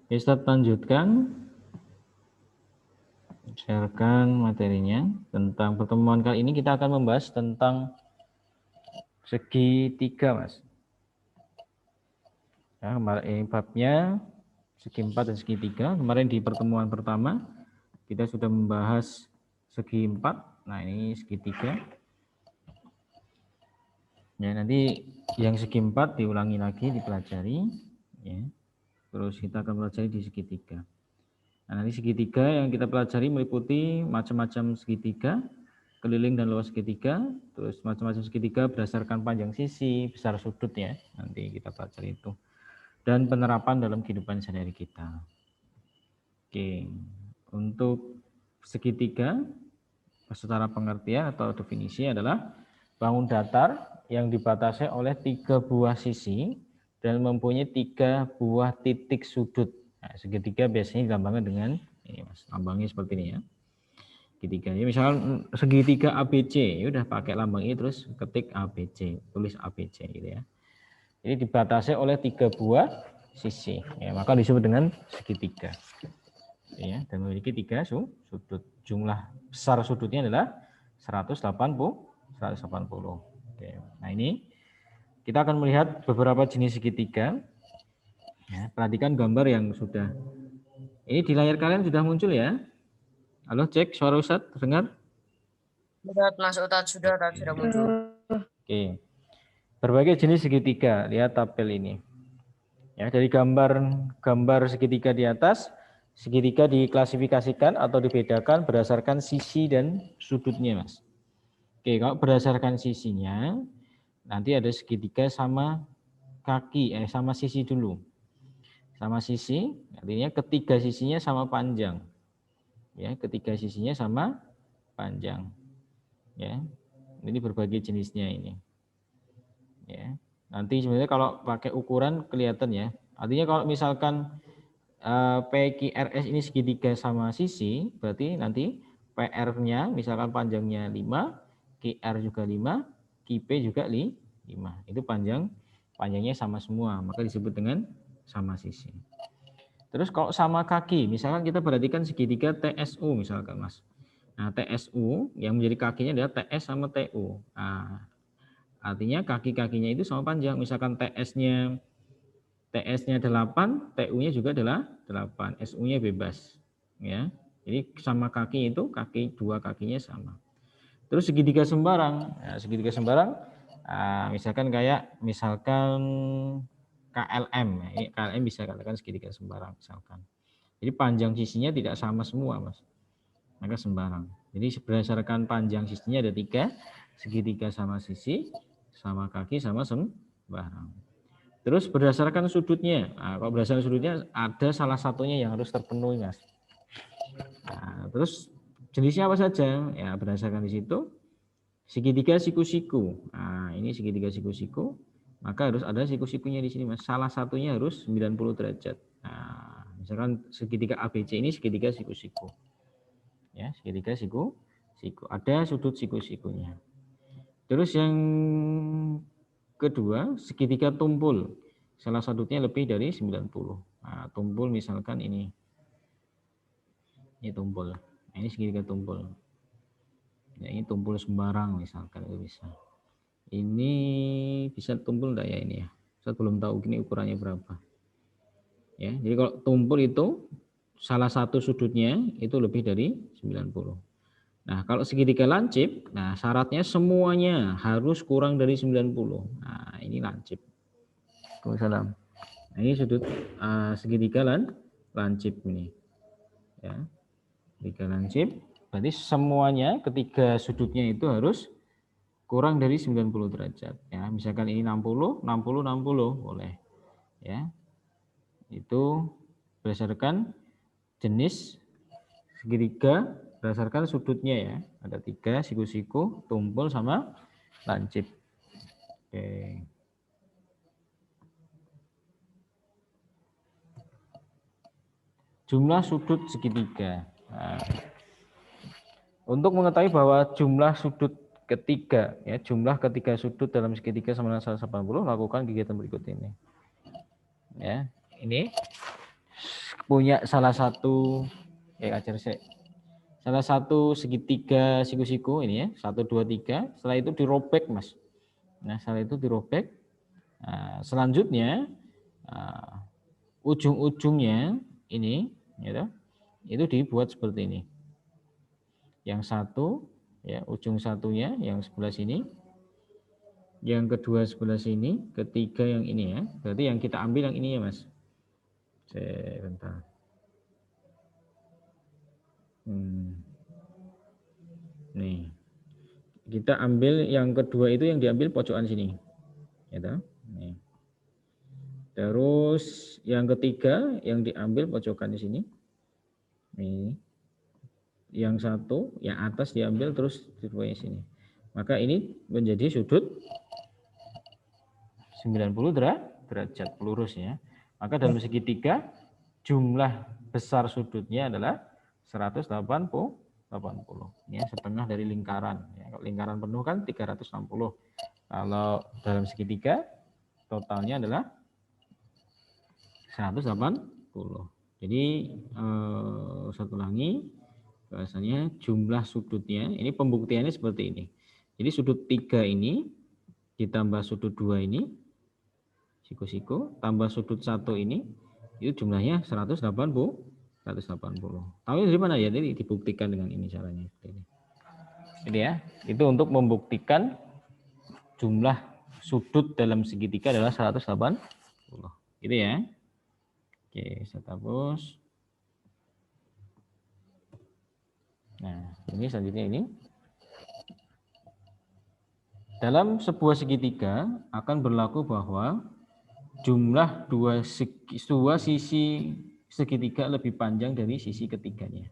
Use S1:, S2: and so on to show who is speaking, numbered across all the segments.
S1: Ustaz lanjutkan, sharekan materinya. Tentang pertemuan kali ini kita akan membahas tentang segitiga, Mas. Ya, ini babnya segi 4 dan segitiga. Kemarin di pertemuan pertama kita sudah membahas segi 4. Nah, ini segitiga. Ya, nanti yang segi 4 diulangi lagi, dipelajari. Ya. Terus kita akan pelajari di segitiga. Nah, nanti segitiga yang kita pelajari meliputi macam-macam segitiga, keliling dan luas segitiga, terus macam-macam segitiga berdasarkan panjang sisi, besar sudut ya. Nanti kita pelajari itu. Dan penerapan dalam kehidupan sehari-hari kita. Oke. Untuk segitiga secara pengertian atau definisi adalah bangun datar yang dibatasi oleh 3 buah sisi dan mempunyai 3 buah titik sudut. Nah, segitiga biasanya dilambangkan dengan ini, Mas. Lambangnya seperti ini ya. Segitiga. Ya, misal segitiga ABC, ya udah pakai lambang ini terus ketik ABC, tulis ABC gitu ya. Jadi dibatasi oleh 3 buah sisi. Ya, maka disebut dengan segitiga. Ya, dan memiliki 3 sudut. Jumlah besar sudutnya adalah 180. Oke. Nah, ini kita akan melihat beberapa jenis segitiga. Ya, perhatikan gambar yang sudah. Ini di layar kalian sudah muncul ya? Halo, cek suara Ustadz, terdengar?
S2: Sudah, Mas Ustadz, sudah muncul.
S1: Oke. Berbagai jenis segitiga, lihat tabel ini. Ya, dari gambar segitiga di atas, segitiga diklasifikasikan atau dibedakan berdasarkan sisi dan sudutnya, Mas. Oke, kalau berdasarkan sisinya, nanti ada segitiga sama kaki, sama sisi dulu. Sama sisi, artinya ketiga sisinya sama panjang. Ya, ketiga sisinya sama panjang. Ya, ini berbagai jenisnya ini. Ya, nanti sebenarnya kalau pakai ukuran kelihatan ya. Artinya kalau misalkan PQRS ini segitiga sama sisi, berarti nanti PR-nya misalkan panjangnya 5, QR juga 5, QP juga 5. Itu panjangnya sama semua, maka disebut dengan sama sisi. Terus kalau sama kaki, misalkan kita perhatikan segitiga TSU misalkan, Mas. Nah, TSU yang menjadi kakinya adalah TS sama TU. Nah, artinya kaki-kakinya itu sama panjang. Misalkan TS-nya 8, TU-nya juga adalah 8, SU-nya bebas. Ya. Jadi sama kaki itu, dua kakinya sama. Terus segitiga sembarang. Nah, segitiga sembarang misalkan KLM. Ini KLM bisa katakan segitiga sembarang misalkan. Jadi panjang sisinya tidak sama semua, Mas. Maka sembarang. Jadi berdasarkan panjang sisinya ada 3, segitiga sama sisi, sama kaki, sama sembarang. Terus berdasarkan sudutnya. Nah, kalau berdasarkan sudutnya ada salah satunya yang harus terpenuhi, Mas. Nah, terus jenisnya apa saja? Ya, berdasarkan di situ segitiga siku-siku. Nah, ini segitiga siku-siku, maka harus ada siku-sikunya di sini, Mas. Salah satunya harus 90 derajat. Nah, misalkan segitiga ABC ini segitiga siku-siku. Ya, segitiga siku-siku. Ada sudut siku-sikunya. Terus yang kedua, segitiga tumpul. Salah satunya lebih dari 90. Nah, tumpul misalkan ini. Ini tumpul. Nah, ini segitiga tumpul. Ya, ini tumpul sembarang misalkan itu bisa. Ini bisa tumpul enggak ya ini ya? Saya belum tahu ini ukurannya berapa. Ya, jadi kalau tumpul itu salah satu sudutnya itu lebih dari 90. Nah, kalau segitiga lancip, nah syaratnya semuanya harus kurang dari 90. Nah, ini lancip. Waalaikumsalam. Nah, ini sudut segitiga lancip ini. Ya. Segitiga lancip, berarti semuanya ketiga sudutnya itu harus kurang dari 90 derajat. Ya, misalkan ini 60, 60, 60 boleh. Ya. Itu berdasarkan jenis segitiga berdasarkan sudutnya ya. Ada 3, siku-siku, tumpul sama lancip. Oke. Jumlah sudut segitiga. Nah, untuk mengetahui bahwa jumlah sudut ketiga, ya jumlah ketiga sudut dalam segitiga sama dengan 180, lakukan kegiatan berikut ini. Ya, ini punya salah satu salah satu segitiga siku-siku ini ya, 1 2 3, setelah itu dirobek, Mas. Nah, setelah itu dirobek. Nah, selanjutnya ujung-ujungnya ini gitu, itu dibuat seperti ini. Yang satu ya, ujung satunya yang sebelah sini, yang kedua sebelah sini, ketiga yang ini ya. Berarti yang kita ambil yang ini ya, Mas. Sebentar. Nih. Kita ambil yang kedua itu yang diambil pojokan sini. Gitu. Nih. Terus yang ketiga yang diambil pojokan di sini. Nih. Yang satu, yang atas diambil terus di sini. Maka ini menjadi sudut 90 derajat lurus ya. Maka dalam segitiga jumlah besar sudutnya adalah 180. Ya, setengah dari lingkaran. Ya, kalau lingkaran penuh kan 360. Kalau dalam segitiga totalnya adalah 180. Jadi satu lagi bahasanya jumlah sudutnya, ini pembuktiannya seperti ini. Jadi sudut 3 ini ditambah sudut 2 ini, siku-siku, tambah sudut 1 ini, itu jumlahnya 180. Tahu dari mana ya? Jadi dibuktikan dengan ini caranya. Jadi ya, itu untuk membuktikan jumlah sudut dalam segitiga adalah 180. Gitu ya. Oke, saya hapus. Nah, ini selanjutnya ini. Dalam sebuah segitiga akan berlaku bahwa jumlah dua sisi segitiga lebih panjang dari sisi ketiganya.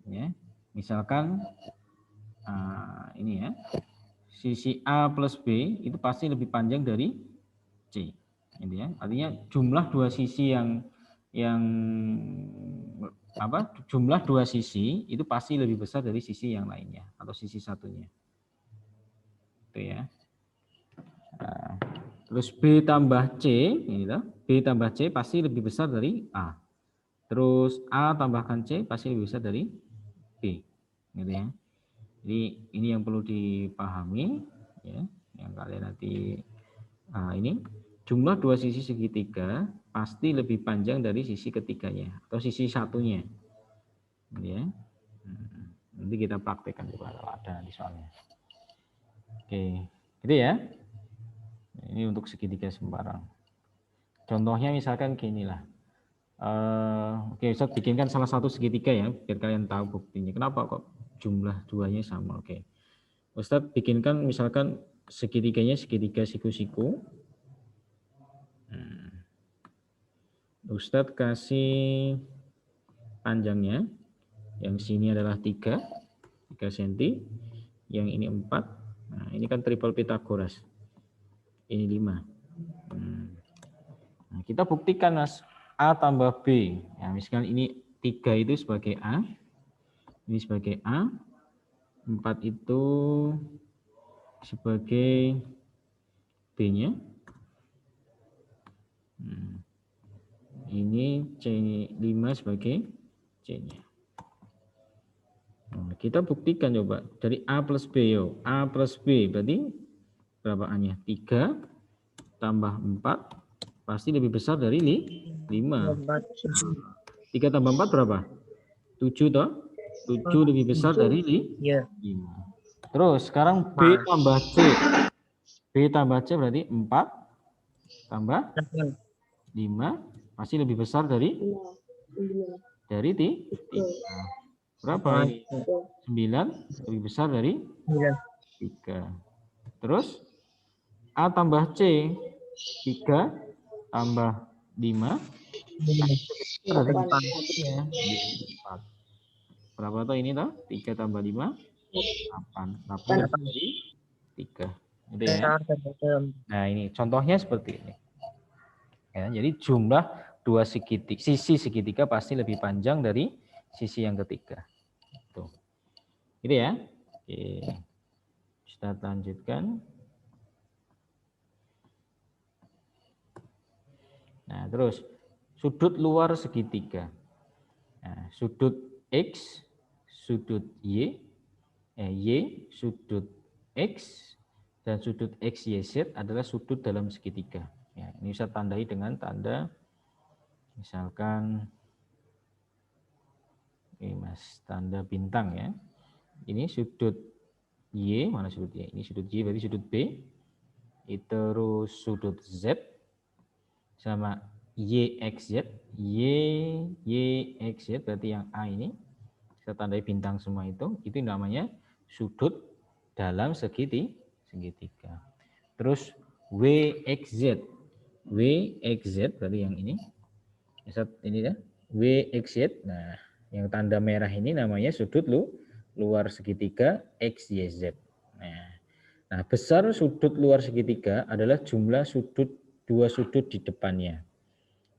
S1: Ya, misalkan ini ya, sisi A plus B itu pasti lebih panjang dari C. Gitu ya. Artinya jumlah dua sisi jumlah dua sisi itu pasti lebih besar dari sisi yang lainnya atau sisi satunya. Itu ya. Nah, terus B tambah C, gitu. B tambah C pasti lebih besar dari A. Terus A tambahkan C pasti lebih besar dari B, gitu ya. Jadi ini yang perlu dipahami, ya, yang kalian nanti ini jumlah dua sisi segitiga pasti lebih panjang dari sisi ketiganya atau sisi satunya, gitu ya. Nanti kita praktekkan juga kalau ada di soalnya. Oke, gitu ya. Ini untuk segitiga sembarang. Contohnya misalkan gini lah. Oke, Ustaz bikinkan salah satu segitiga ya, biar kalian tahu buktinya. Kenapa kok jumlah duanya sama? Oke, Ustaz bikinkan misalkan segitiganya segitiga siku-siku. Ustaz kasih panjangnya, yang sini adalah 3 cm, yang ini 4. Nah, ini kan triple Pythagoras. Ini 5. Nah, kita buktikan, Mas. A tambah B. Ya, misalkan ini 3 itu sebagai A. Ini sebagai A. 4 itu sebagai B-nya. Ini C5 sebagai C-nya. Nah, kita buktikan coba. Dari A plus B. Yo. A plus B berarti berapa A-nya? 3 tambah 4. Pasti lebih besar dari 5. 3 tambah 4 berapa? 7 toh? 7 lebih besar dari 5. Terus sekarang B tambah C. B tambah C berarti 4 tambah 5 pasti lebih besar dari 3. Berapa ini? 9 lebih besar dari 3. Terus A tambah C 3 tambah 5 dari 4. Berapa toh ini toh? 3 tambah 5 8. 8 dari 3. Gitu ya. Nah, ini contohnya seperti ini. Ya, jadi jumlah dua sisi segitiga pasti lebih panjang dari sisi yang ketiga. Tuh. Gitu ya. Oke. Kita lanjutkan. Nah, terus sudut luar segitiga. Nah, sudut X, sudut Y, sudut X, dan sudut XYZ adalah sudut dalam segitiga. Ya, ini saya tandai dengan tanda, misalkan, ini Mas, tanda bintang ya. Ini sudut Y, mana sudut Y? Ini sudut Y, berarti sudut B. Terus sudut Z sama YXZ, YXZ berarti yang A ini, saya tandai bintang semua itu namanya sudut dalam segitiga. Terus WXZ, WXZ berarti yang ini ya, WXZ. Nah, yang tanda merah ini namanya sudut luar segitiga XYZ. Nah, besar sudut luar segitiga adalah jumlah dua sudut di depannya.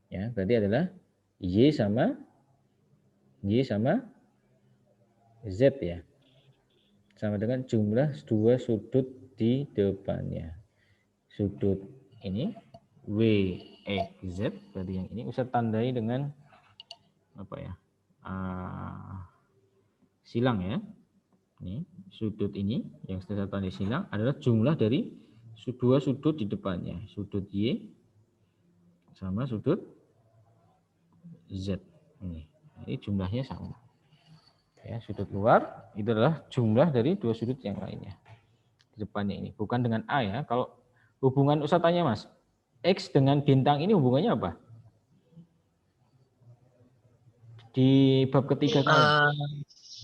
S1: Ya, berarti adalah Y sama Z ya. Sama dengan jumlah dua sudut di depannya. Sudut ini WXZ berarti yang ini bisa tandai dengan apa ya? Silang ya. Ini sudut ini yang saya tandai silang adalah jumlah dari dua sudut di depannya. Sudut Y sama sudut Z. Ini jumlahnya sama. Ya, sudut luar itu adalah jumlah dari dua sudut yang lainnya. Di depannya ini. Bukan dengan A ya. Kalau hubungan Ustaz tanya Mas, X dengan bintang ini hubungannya apa? Di bab ketiga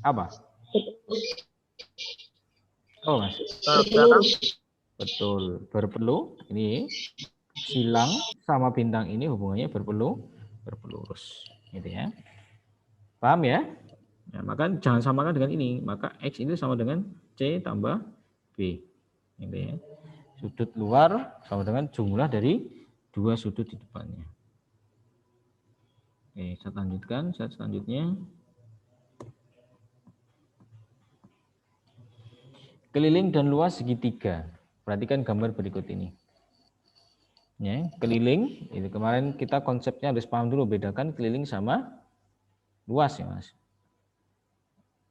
S1: apa? Oh Mas. Betul. Berpelu. Ini silang sama bintang ini hubungannya berpelurus. Gitu ya. Paham ya? Ya, maka jangan samakan dengan ini. Maka X itu sama dengan C tambah B. Gitu ya. Sudut luar sama dengan jumlah dari dua sudut di depannya. Oke, saya lanjutkan. Selanjutnya. Keliling dan luas segitiga. Perhatikan gambar berikut ini. Ya, keliling, itu kemarin kita konsepnya harus paham dulu, bedakan keliling sama luas ya Mas.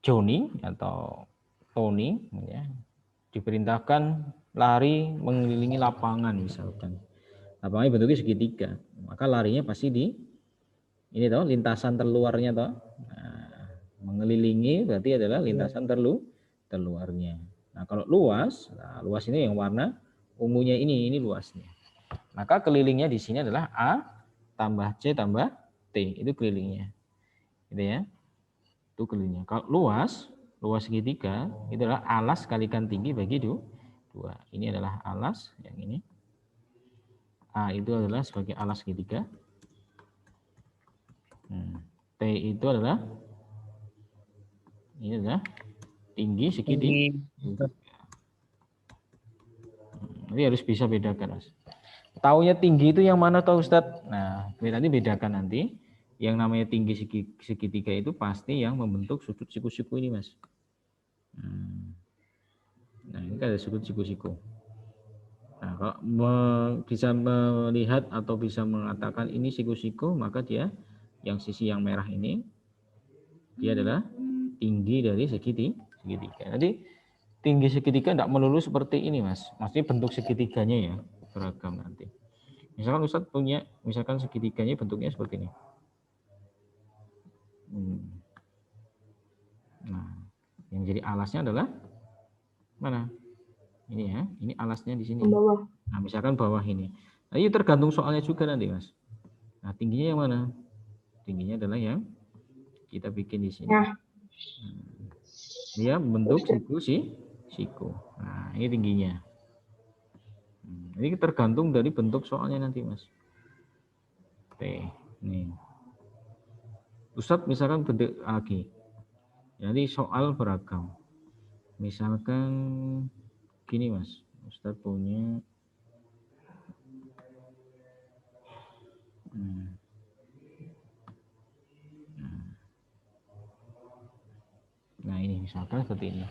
S1: Johnny atau Tony ya, diperintahkan lari mengelilingi lapangan misalkan. Lapangannya bentuknya segitiga, maka larinya pasti di ini toh lintasan terluarnya toh. Nah, mengelilingi berarti adalah lintasan terluarnya. Nah, kalau luas, luas ini yang warna ungunya ini luasnya. Maka kelilingnya di sini adalah A tambah C tambah T, itu kelilingnya. Gitu ya. Itu kelilingnya. Kalau luas segitiga itu adalah alas kalikan tinggi bagi 2. Ini adalah alas yang ini. A itu adalah sebagai alas segitiga. T itu adalah ini adalah tinggi segitiga. Jadi harus bisa bedakan, Mas. Taunya tinggi itu yang mana tahu Ustadz? Nah, nanti bedakan nanti. Yang namanya tinggi segitiga itu pasti yang membentuk sudut siku-siku ini, Mas. Nah, ini kan ada sudut siku-siku. Nah, kalau bisa melihat atau bisa mengatakan ini siku-siku, maka dia yang sisi yang merah ini dia adalah tinggi dari segitiga. Jadi tinggi segitiga tidak melulu seperti ini, Mas. Maksudnya bentuk segitiganya ya beragam nanti. Misalkan Ustadz punya, misalkan segitiganya bentuknya seperti ini. Nah, yang jadi alasnya adalah mana? Ini ya, ini alasnya di sini.
S3: Bawah.
S1: Nah, misalkan bawah ini. Nah, ini tergantung soalnya juga nanti, Mas. Nah, tingginya yang mana? Tingginya adalah yang kita bikin di sini. Nah, dia membentuk siku. Nah, ini tingginya. Ini tergantung dari bentuk soalnya nanti, Mas. T. Nih. Ustadz misalkan bentuk lagi. Jadi soal beragam. Misalkan gini, Mas. Ustadz punya nah ini misalkan seperti ini.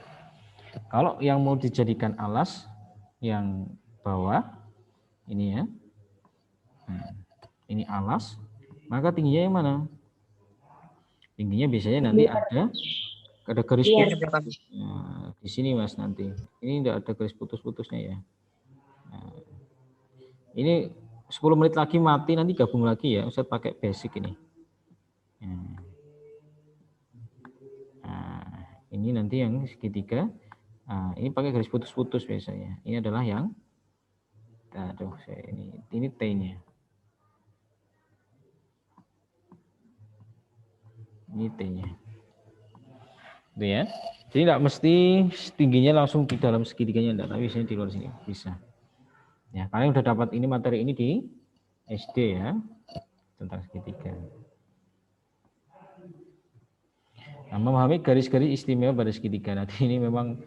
S1: Kalau yang mau dijadikan alas yang bawah ini ya. Nah, ini alas, Maka tingginya yang mana? Tingginya biasanya nanti ada garis
S2: Iya,
S1: putus.
S2: di belakang.
S1: Nah, di sini Mas nanti. Ini tidak ada garis putus-putusnya ya. Nah, ini 10 menit lagi mati, nanti gabung lagi ya. Ustaz pakai basic ini. Nah, ini nanti yang segitiga. Nah, ini pakai garis putus-putus biasanya. Ini adalah yang, aduh, ini T-nya. Ini T-nya. Itu ya. Jadi tidak mesti tingginya langsung di dalam segitiganya, enggak, tapi biasanya di luar sini bisa. Ya, kalian udah dapat ini materi ini di SD ya, tentang segitiga. Nah, memahami garis-garis istimewa pada segitiga. Nanti ini memang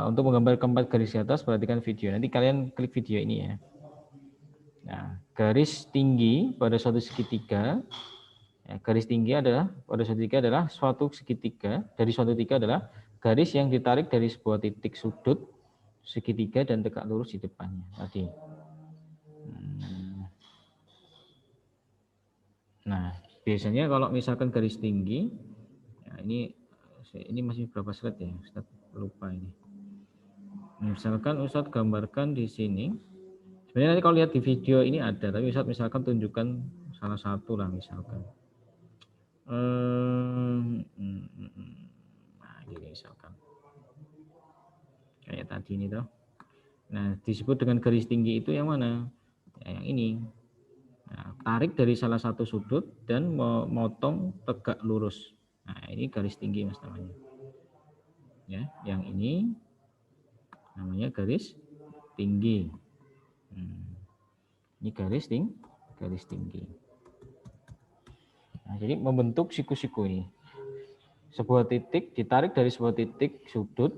S1: untuk menggambar keempat garis di atas, perhatikan video. Nanti kalian klik video ini ya. Nah, garis tinggi pada suatu segitiga. Ya, garis tinggi adalah pada suatu segitiga adalah suatu segitiga dari suatu tiga adalah garis yang ditarik dari sebuah titik sudut segitiga dan tegak lurus di depannya tadi. Nah, biasanya kalau misalkan garis tinggi, ya ini masih berapa slide ya? Ustaz lupa ini. Misalkan Ustaz gambarkan di sini. Sebenarnya nanti kalau lihat di video ini ada, tapi Ustaz misalkan tunjukkan salah satu lah misalkan. Nah, ini misalkan kayak tadi ini toh. Nah, disebut dengan garis tinggi itu yang mana? Ya, yang ini. Nah, tarik dari salah satu sudut dan memotong tegak lurus. Nah, ini garis tinggi Mas namanya. Ya, yang ini namanya garis tinggi. Ini garis tinggi. Nah, jadi membentuk siku-siku ini. Sebuah titik ditarik dari sebuah titik sudut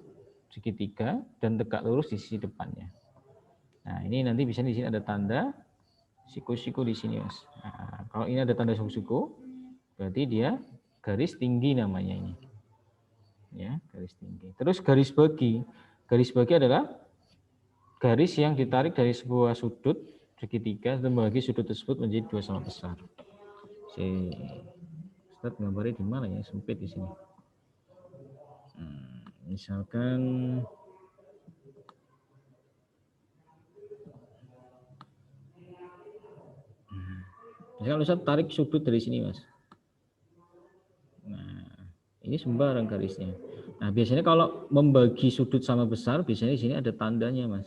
S1: segitiga dan tegak lurus di sisi depannya. Nah, ini nanti bisa di sini ada tanda siku-siku di sini, Mas. Nah, kalau ini ada tanda siku-siku, berarti dia garis tinggi namanya ini. Ya, garis tinggi. Terus garis bagi. Garis bagi adalah garis yang ditarik dari sebuah sudut segitiga dan membagi sudut tersebut menjadi dua sama besar. Ustaz gambarnya di mana ya? Sempit di sini. Misalkan Ustaz tarik sudut dari sini, Mas. Nah, ini sembarang garisnya. Nah, biasanya kalau membagi sudut sama besar, biasanya di sini ada tandanya, Mas.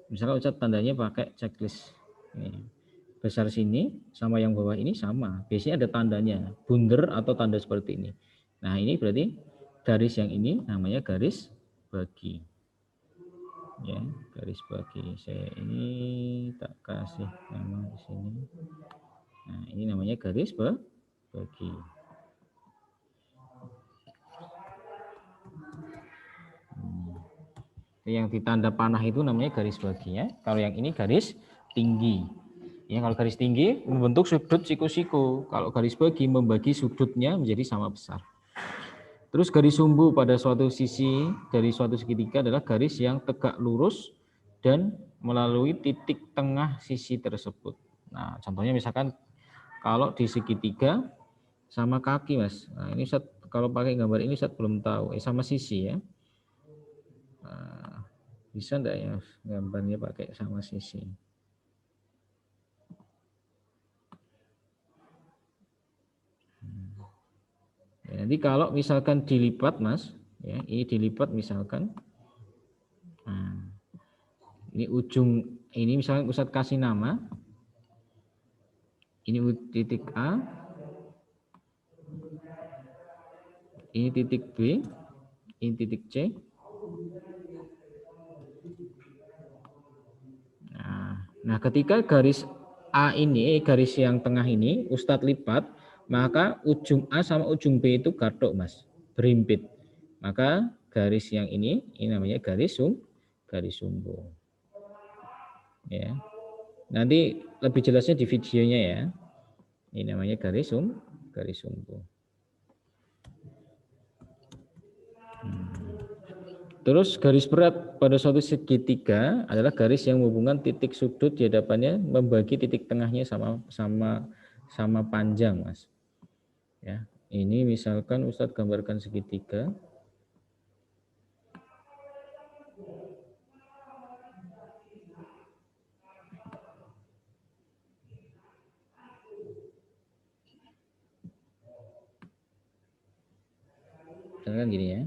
S1: Misalkan Ustaz tandanya pakai checklist. Ini. Besar sini sama yang bawah ini sama. Biasanya ada tandanya, bundar atau tanda seperti ini. Nah, ini berarti garis yang ini namanya garis bagi. Ya, garis bagi. Saya ini tak kasih nama di sini. Nah, ini namanya garis bagi. Yang ditanda panah itu namanya garis bagi ya. Kalau yang ini garis tinggi. Ya, kalau garis tinggi membentuk sudut siku-siku. Kalau garis bagi membagi sudutnya menjadi sama besar. Terus garis sumbu pada suatu sisi dari suatu segitiga adalah garis yang tegak lurus dan melalui titik tengah sisi tersebut. Nah, contohnya misalkan kalau di segitiga sama kaki, Mas. Nah, ini kalau pakai gambar ini saya belum tahu. Sama sisi ya. Nah, bisa enggak ya gambarnya pakai sama sisi? Ya, nanti kalau misalkan dilipat, Mas, ya, ini dilipat misalkan. Nah, ini ujung ini misalkan Ustadz kasih nama. Ini titik A. Ini titik B. Ini titik C. Nah, ketika garis A ini, garis yang tengah ini, Ustadz lipat, maka ujung A sama ujung B itu gathok, Mas, berhimpit. Maka garis yang ini namanya garis sumbu. Ya. Nanti lebih jelasnya di videonya ya. Ini namanya garis sumbu. Terus garis berat pada suatu segitiga adalah garis yang menghubungkan titik sudut di hadapannya membagi titik tengahnya sama sama panjang, Mas. Ya, ini misalkan Ustadz gambarkan segitiga. Misalkan gini ya.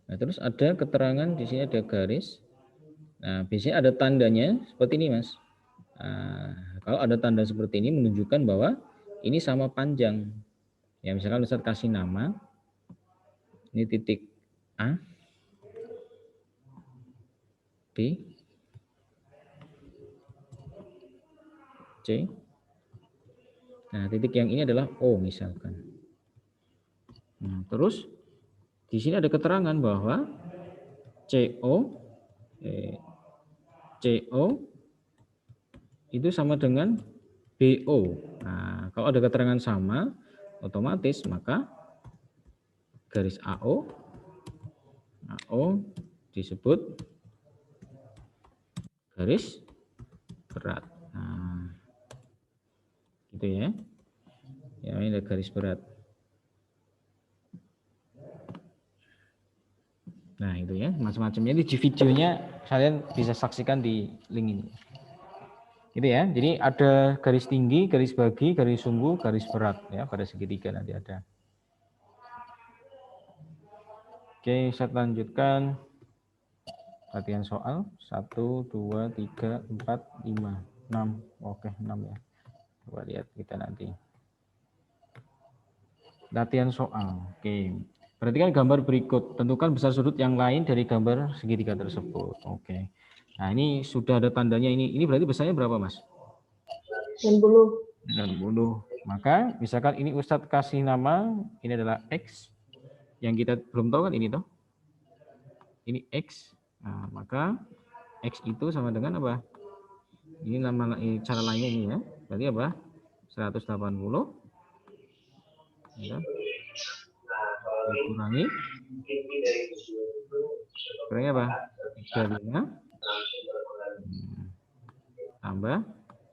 S1: Nah, terus ada keterangan di sini ada garis. Nah, biasanya ada tandanya seperti ini, Mas. Nah, kalau ada tanda seperti ini menunjukkan bahwa ini sama panjang. Ya, misalkan Ustadz kasih nama. Ini titik A, B, C. Nah, titik yang ini adalah O misalkan. Nah, terus di sini ada keterangan bahwa CO itu sama dengan BO. Nah, kalau ada keterangan sama, otomatis maka garis AO disebut garis berat. Nah, gitu ya. Ya, ini ada garis berat. Nah, itu ya, macam-macamnya. Ini di videonya kalian bisa saksikan di link ini. Gitu ya. Jadi ada garis tinggi, garis bagi, garis sumbu, garis berat ya pada segitiga nanti ada. Oke, saya lanjutkan latihan soal 1 2 3 4 5 6. Oke, 6 ya. Coba lihat kita nanti. Latihan soal. Oke. Perhatikan gambar berikut. Tentukan besar sudut yang lain dari gambar segitiga tersebut. Oke. Nah, ini sudah ada tandanya ini. Ini berarti besarnya berapa, Mas?
S3: 90.
S1: 90. Maka misalkan ini Ustadz kasih nama, ini adalah X. Yang kita belum tahu kan ini toh. Ini X. Nah, maka X itu sama dengan apa? Ini nama cara lainnya ini ya. Berarti apa? 180 ya. Dikurangi apa? 35 tambah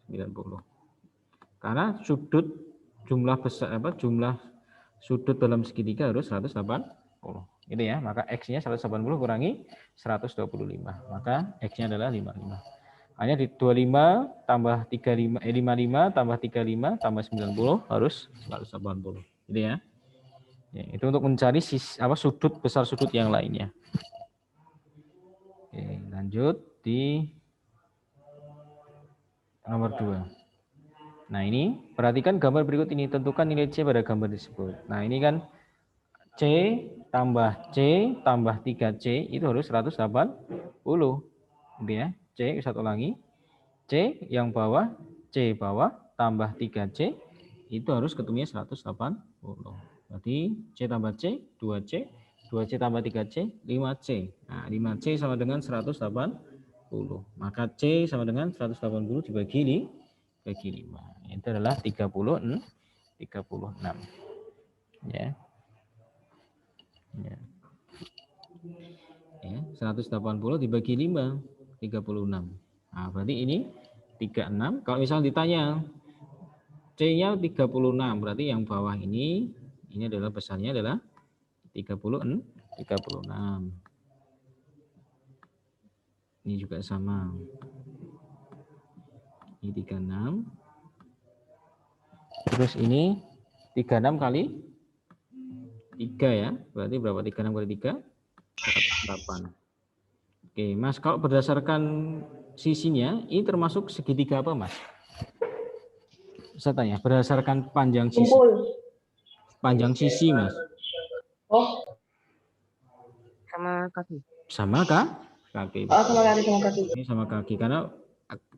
S1: 90. Karena sudut jumlah besar jumlah sudut dalam segitiga harus 180. Gitu ya. Maka X-nya 180 kurangi 125. Maka X-nya adalah 55. Hanya di 25 tambah 55 tambah 35 tambah 90 harus 180. Gitu ya. Ya, itu untuk mencari sudut besar sudut yang lainnya. Oke, lanjut di nomor 2. Nah, ini perhatikan gambar berikut ini, tentukan nilai C pada gambar tersebut. Nah, ini kan C tambah 3C itu harus 180. Gitu ya. C satu ulangi. C yang bawah, C bawah tambah 3C itu harus ketemunya 180. Berarti C tambah C, 2C, 2C tambah 3C, 5C. Nah, 5C sama dengan 180. Maka C sama dengan 180 dibagi 5. Itu adalah 36. Ya. Ya. Ya, 180 dibagi 5, 36. Nah, berarti ini 36. Kalau misalnya ditanya C-nya 36, berarti yang bawah ini adalah besarnya adalah 36. Ini juga sama. Ini 36. Terus ini 36 kali 3 ya. Berarti berapa? 36 kali 3? 108. Oke, Mas, kalau berdasarkan sisinya, ini termasuk segitiga apa, Mas? Saya tanya, berdasarkan panjang sisi. Panjang sisi, Mas.
S3: Oh.
S2: Sama kaki.
S1: Sama kah? Kaki.
S3: Oh, sama kaki.
S1: Ini sama kaki, karena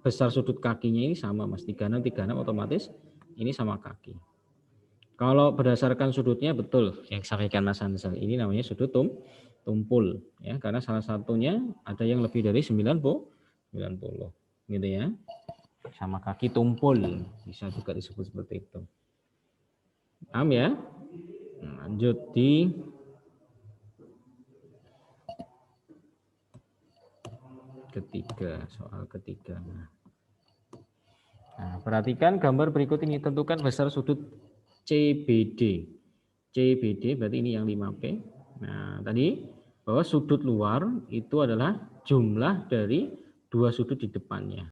S1: besar sudut kakinya ini sama, Mas. 36 otomatis ini sama kaki. Kalau berdasarkan sudutnya betul yang sampaikan Mas Hansel. Ini namanya sudut tumpul ya, karena salah satunya ada yang lebih dari 90 gitu ya. Sama kaki tumpul bisa juga disebut seperti itu. Paham ya? Lanjut di ketiga, soal ketiga. Nah, perhatikan gambar berikut ini, tentukan besar sudut CBD. CBD berarti ini yang 5P. Nah, tadi bahwa sudut luar itu adalah jumlah dari dua sudut di depannya.